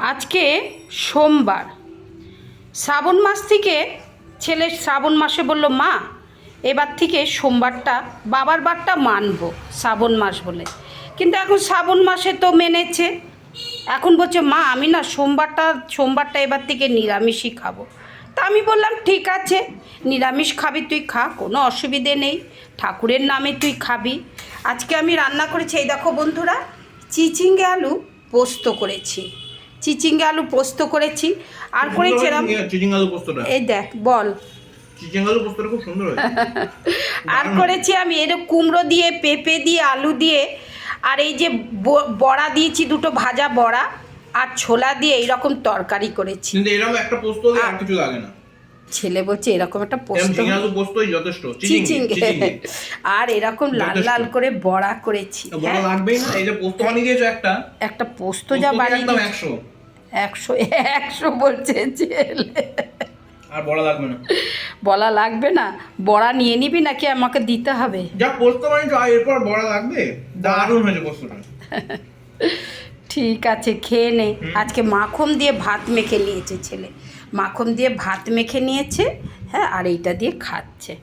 আজকে সোমবার। শ্রাবণ মাস থেকে ছেলে শ্রাবণ মাসে বলল, মা এবার থেকে সোমবারটা বাবার বারটা মানবো শ্রাবণ মাস বলে। কিন্তু এখন শ্রাবণ মাসে তো মেনেছে, এখন বলছে মা আমি না সোমবারটা এবার থেকে নিরামিষই খাবো। তা আমি বললাম ঠিক আছে, নিরামিষ খাবি তুই খা, কোনো অসুবিধে নেই, ঠাকুরের নামে তুই খাবি। আজকে আমি রান্না করেছি, এই দেখো বন্ধুরা, চিচিঙ্গে আলু পোস্ত করেছি। চিচিঙ্গে আলু পোস্ত করেছি আর করেছি এরকম চিচিঙ্গে আলু পোস্তটা, এই দেখ বল, চিচিঙ্গে আলু পোস্তটা খুব সুন্দর হয়। আর করেছি আমি এরকম কুমড়ো দিয়ে, পেঁপে দিয়ে, আলু দিয়ে, আর এই যে বড়া দিয়েছি, দুটো ভাজা বড়া আর ছোলা দিয়ে এইরকম তরকারি করেছি। কিন্তু এরকম একটা পোস্ত দিয়ে আর কিছু লাগে না। ছেলে বলছে এরকম একটা পোস্ত, চিচিঙ্গে আলু পোস্তই যথেষ্ট। চিচিঙ্গে আর এরকম লাল লাল করে বড়া করেছি। বড়া লাগবেই না, এই যে পোস্ত বানিয়ে দিয়েছো একটা পোস্ত যা বানিয়ে একদম দিয়েছি, 100 100 বলছে ছেলে। আর বড়া লাগবে না। বলা লাগবে না? বড়া নিয়ে নিবি নাকি আমাকে দিতে হবে? যা পোস্ত বানিয়েছো আর এরপর বড়া লাগবে? দারুণ হয়েছে পোস্তটা। ঠিক আছে, খেয়ে নে। আজকে মাখন দিয়ে ভাত মেখে নিয়েছে ছেলে, মাখন দিয়ে ভাত মেখে নিয়েছে, হ্যাঁ, আর এইটা দিয়ে খাচ্ছে।